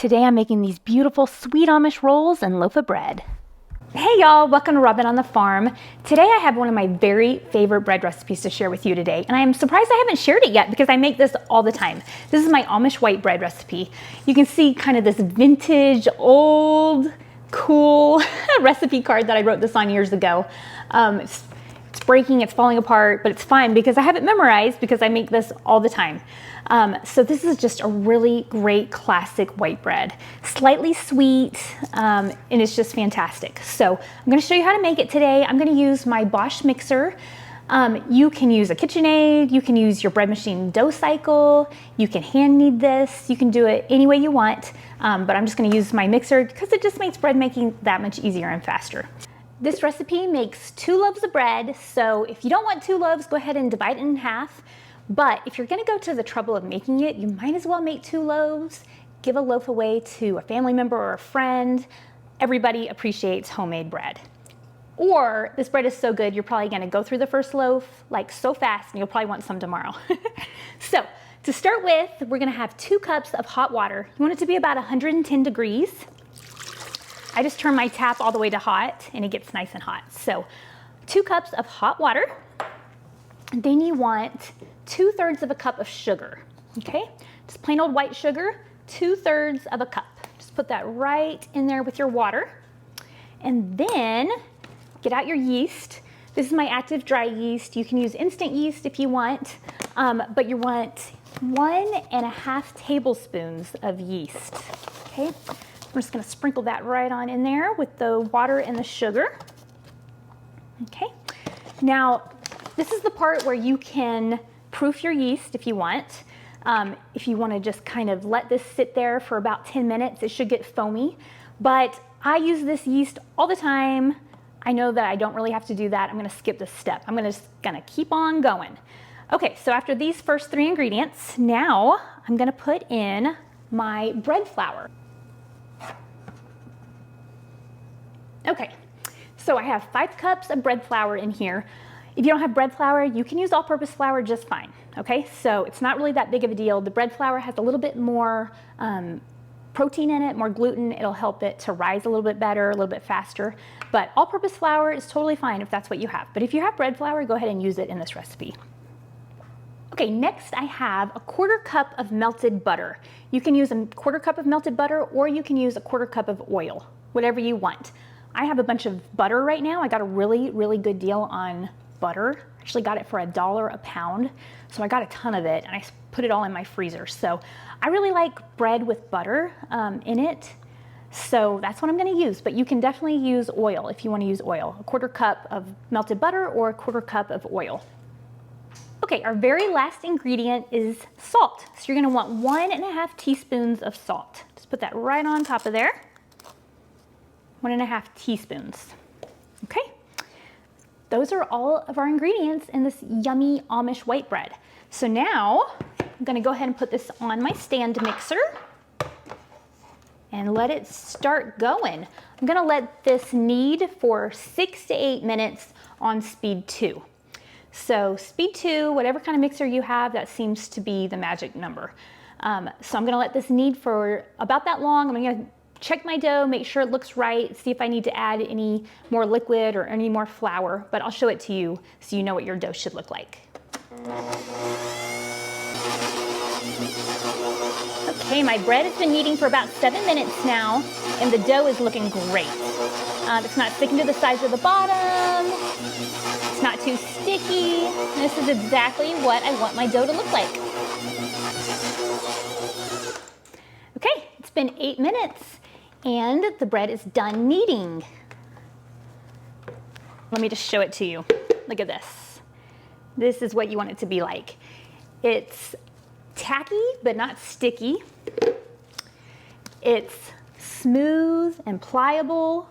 Today I'm making these beautiful sweet Amish rolls and loaf of bread. Hey y'all, welcome to Robyn on the Farm. Today I have one of my very favorite bread recipes to share with you today, and I'm surprised I haven't shared it yet because I make this all the time. This is my Amish white bread recipe. You can see kind of this vintage, old, cool recipe card that I wrote this on years ago. It's breaking, it's falling apart, but it's fine because I have it memorized because I make this all the time. So this is just a really great classic white bread. Slightly sweet, and it's just fantastic. So I'm gonna show you how to make it today. I'm gonna use my Bosch mixer. You can use a KitchenAid, you can use your bread machine dough cycle, you can hand knead this, you can do it any way you want, but I'm just gonna use my mixer because it just makes bread making that much easier and faster. This recipe makes 2 loaves of bread, so if you don't want 2 loaves, go ahead and divide it in half. But if you're gonna go to the trouble of making it, you might as well make 2 loaves, give a loaf away to a family member or a friend. Everybody appreciates homemade bread. Or this bread is so good, you're probably gonna go through the first loaf like so fast and you'll probably want some tomorrow. So to start with, we're gonna have 2 cups of hot water. You want it to be about 110 degrees. I just turn my tap all the way to hot and it gets nice and hot. So 2 cups of hot water. Then you want 2/3 of a cup of sugar, okay? Just plain old white sugar, 2/3 of a cup. Just put that right in there with your water. And then get out your yeast. This is my active dry yeast. You can use instant yeast if you want, but you want 1.5 tablespoons of yeast, okay? I'm just gonna sprinkle that right on in there with the water and the sugar. Okay, now this is the part where you can proof your yeast if you want. If you wanna just kind of let this sit there for about 10 minutes, it should get foamy. But I use this yeast all the time. I know that I don't really have to do that. I'm gonna skip this step. I'm just gonna keep on going. Okay, so after these first 3 ingredients, now I'm gonna put in my bread flour. Okay, so I have 5 cups of bread flour in here. If you don't have bread flour, you can use all-purpose flour just fine, okay? So it's not really that big of a deal. The bread flour has a little bit more protein in it, more gluten. It'll help it to rise a little bit better, a little bit faster. But all-purpose flour is totally fine if that's what you have. But if you have bread flour, go ahead and use it in this recipe. Okay, next I have a 1/4 cup of melted butter. You can use a 1/4 cup of melted butter or you can use a 1/4 cup of oil, whatever you want. I have a bunch of butter right now. I got a really, really good deal on butter. Actually got it for $1 a pound. So I got a ton of it and I put it all in my freezer. So I really like bread with butter in it. So that's what I'm gonna use, but you can definitely use oil if you wanna use oil. A 1/4 cup of melted butter or a 1/4 cup of oil. Okay, our very last ingredient is salt. So you're gonna want 1.5 teaspoons of salt. Just put that right on top of there. 1.5 teaspoons, okay? Those are all of our ingredients in this yummy Amish white bread. So now I'm gonna go ahead and put this on my stand mixer and let it start going. I'm gonna let this knead for 6 to 8 minutes on speed 2. So speed 2, whatever kind of mixer you have, that seems to be the magic number. So I'm gonna let this knead for about that long. I'm gonna check my dough, make sure it looks right, see if I need to add any more liquid or any more flour, but I'll show it to you so you know what your dough should look like. Okay, my bread has been kneading for about 7 minutes now, and the dough is looking great. It's not sticking to the sides of the bottom, it's not too sticky. This is exactly what I want my dough to look like. Okay, it's been 8 minutes. And the bread is done kneading. Let me just show it to you. Look at this. This is what you want it to be like. It's tacky, but not sticky. It's smooth and pliable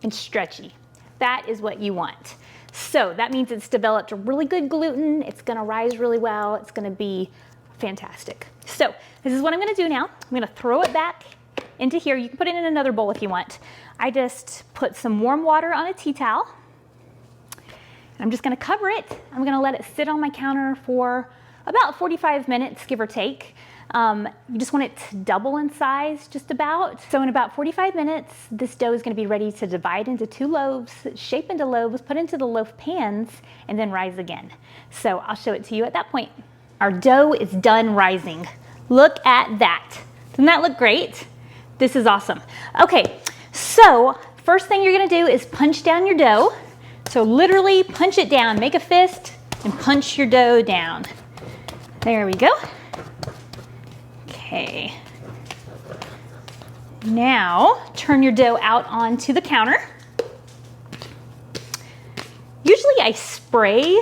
and stretchy. That is what you want. So that means it's developed a really good gluten. It's gonna rise really well. It's gonna be fantastic. So this is what I'm gonna do now. I'm gonna throw it back into here. You can put it in another bowl if you want. I just put some warm water on a tea towel. And I'm just gonna cover it. I'm gonna let it sit on my counter for about 45 minutes, give or take. You just want it to double in size just about. So in about 45 minutes, this dough is going to be ready to divide into 2 loaves, shape into loaves, put into the loaf pans, and then rise again. So I'll show it to you at that point. Our dough is done rising. Look at that. Doesn't that look great? This is awesome. Okay, so first thing you're going to do is punch down your dough. So literally punch it down, make a fist and punch your dough down. There we go. Okay. Now turn your dough out onto the counter. Usually I spray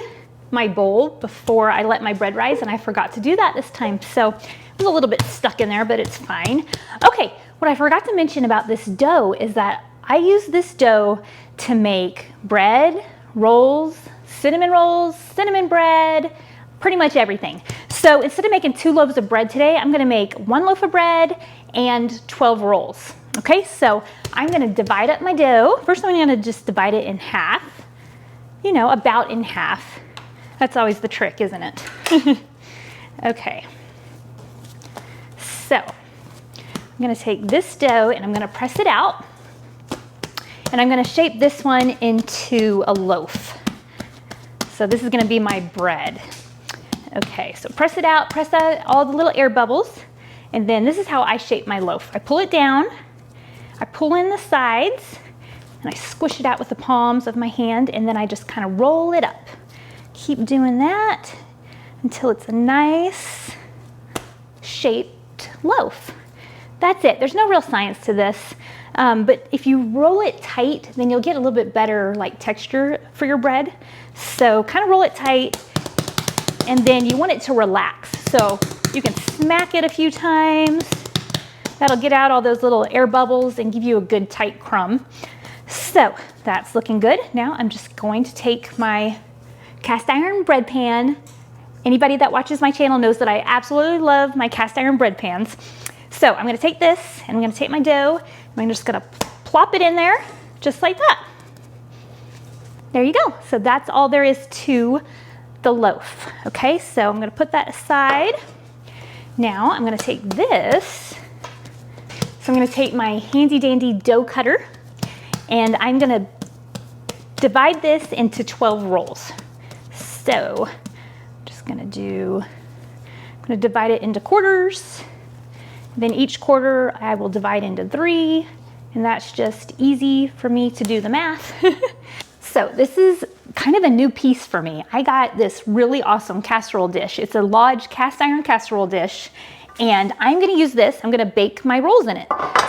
my bowl before I let my bread rise, and I forgot to do that this time. So it was a little bit stuck in there, but it's fine. Okay, what I forgot to mention about this dough is that I use this dough to make bread, rolls, cinnamon bread, pretty much everything. So instead of making 2 loaves of bread today, I'm gonna make 1 loaf of bread and 12 rolls. Okay, so I'm gonna divide up my dough. First I'm gonna just divide it in half, you know, about in half. That's always the trick, isn't it? Okay, so I'm gonna take this dough and I'm gonna press it out. And I'm gonna shape this one into a loaf. So this is gonna be my bread. Okay, so press it out, press out all the little air bubbles. And then this is how I shape my loaf. I pull it down, I pull in the sides, and I squish it out with the palms of my hand, and then I just kind of roll it up. Keep doing that until it's a nice shaped loaf. That's it. There's no real science to this. But if you roll it tight, then you'll get a little bit better like texture for your bread. So kind of roll it tight, and then you want it to relax. So you can smack it a few times. That'll get out all those little air bubbles and give you a good tight crumb. So that's looking good. Now I'm just going to take my cast iron bread pan. Anybody that watches my channel knows that I absolutely love my cast iron bread pans. So I'm gonna take this and I'm gonna take my dough and I'm just gonna plop it in there just like that. There you go. So that's all there is to the loaf. Okay, so I'm gonna put that aside. Now I'm gonna take this. So I'm gonna take my handy dandy dough cutter and I'm gonna divide this into 12 rolls. So I'm just gonna I'm gonna divide it into quarters. Then each quarter I will divide into 3, and that's just easy for me to do the math. So this is kind of a new piece for me. I got this really awesome casserole dish. It's a Lodge cast iron casserole dish, and I'm gonna use this. I'm gonna bake my rolls in it.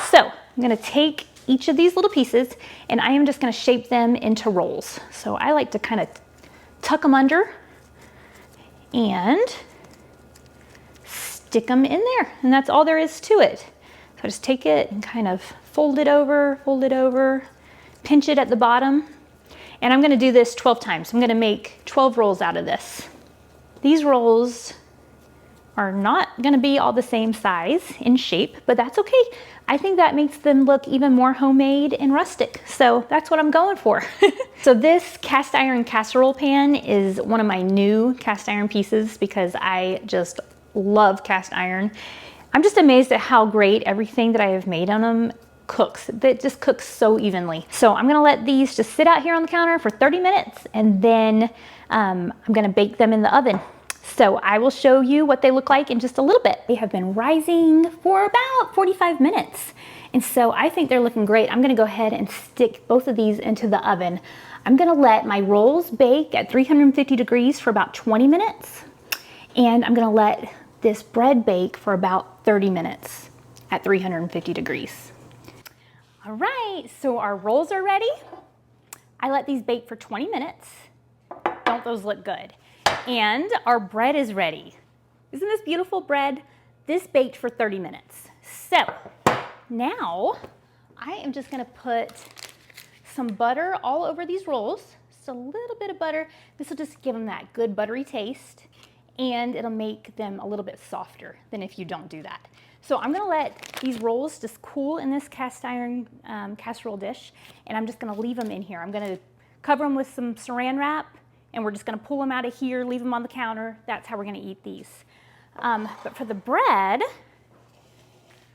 So I'm gonna take each of these little pieces and I am just gonna shape them into rolls. So I like to kind of tuck them under and stick them in there, and that's all there is to it. So I just take it and kind of fold it over, pinch it at the bottom, and I'm gonna do this 12 times. I'm gonna make 12 rolls out of this. These rolls are not gonna be all the same size in shape, but that's okay. I think that makes them look even more homemade and rustic, so that's what I'm going for. So this cast iron casserole pan is one of my new cast iron pieces because I just love cast iron. I'm just amazed at how great everything that I have made on them cooks. It just cooks so evenly. So I'm gonna let these just sit out here on the counter for 30 minutes and then I'm gonna bake them in the oven. So I will show you what they look like in just a little bit. They have been rising for about 45 minutes. And so I think they're looking great. I'm gonna go ahead and stick both of these into the oven. I'm gonna let my rolls bake at 350 degrees for about 20 minutes. And I'm gonna let this bread bake for about 30 minutes at 350 degrees. All right, so our rolls are ready. I let these bake for 20 minutes. Don't those look good? And our bread is ready. Isn't this beautiful bread? This baked for 30 minutes. So now I am just gonna put some butter all over these rolls. Just a little bit of butter. This will just give them that good buttery taste, and it'll make them a little bit softer than if you don't do that. So I'm gonna let these rolls just cool in this cast iron casserole dish, and I'm just gonna leave them in here. I'm gonna cover them with some saran wrap, and we're just gonna pull them out of here, leave them on the counter. That's how we're gonna eat these. But for the bread,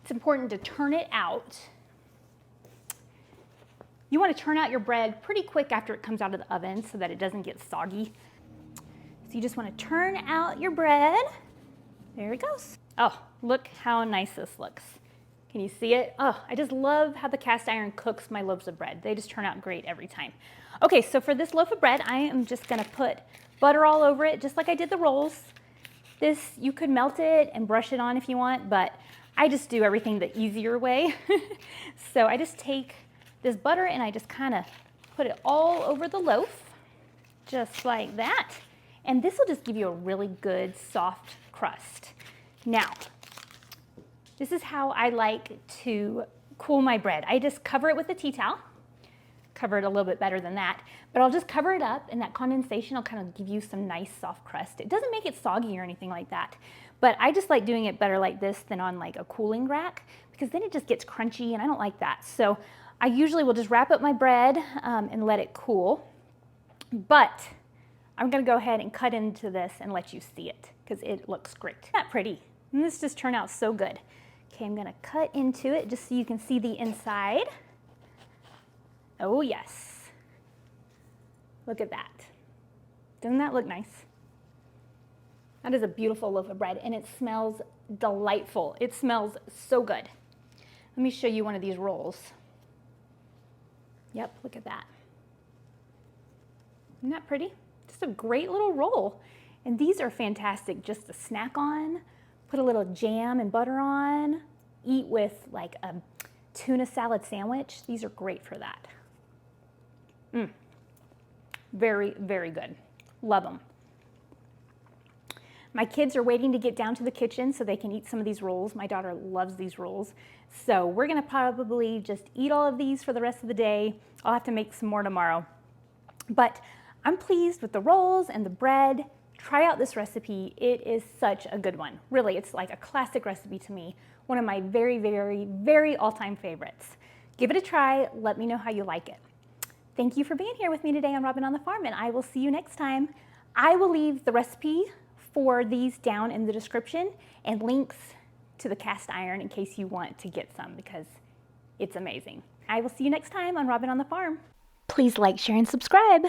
it's important to turn it out. You want to turn out your bread pretty quick after it comes out of the oven so that it doesn't get soggy. So you just want to turn out your bread. There it goes. Oh, look how nice this looks. Can you see it? Oh, I just love how the cast iron cooks my loaves of bread. They just turn out great every time. Okay, so for this loaf of bread, I am just gonna put butter all over it, just like I did the rolls. This, you could melt it and brush it on if you want, but I just do everything the easier way. So I just take this butter and I just kind of put it all over the loaf, just like that. And this will just give you a really good soft crust. Now, this is how I like to cool my bread. I just cover it with a tea towel. Cover it a little bit better than that, but I'll just cover it up and that condensation will kind of give you some nice soft crust. It doesn't make it soggy or anything like that, but I just like doing it better like this than on like a cooling rack because then it just gets crunchy and I don't like that. So I usually will just wrap up my bread and let it cool, but I'm gonna go ahead and cut into this and let you see it because it looks great. Isn't that pretty? And this just turned out so good. Okay, I'm gonna cut into it just so you can see the inside. Oh yes, look at that. Doesn't that look nice? That is a beautiful loaf of bread and it smells delightful. It smells so good. Let me show you one of these rolls. Yep, look at that. Isn't that pretty? Just a great little roll. And these are fantastic just to snack on, put a little jam and butter on, eat with like a tuna salad sandwich. These are great for that. Very, very good. Love them. My kids are waiting to get down to the kitchen so they can eat some of these rolls. My daughter loves these rolls. So we're gonna probably just eat all of these for the rest of the day. I'll have to make some more tomorrow. But I'm pleased with the rolls and the bread. Try out this recipe. It is such a good one. Really, it's like a classic recipe to me. One of my very, very, very all-time favorites. Give it a try. Let me know how you like it. Thank you for being here with me today on Robyn on the Farm, and I will see you next time. I will leave the recipe for these down in the description and links to the cast iron in case you want to get some because it's amazing. I will see you next time on Robyn on the Farm. Please like, share, and subscribe.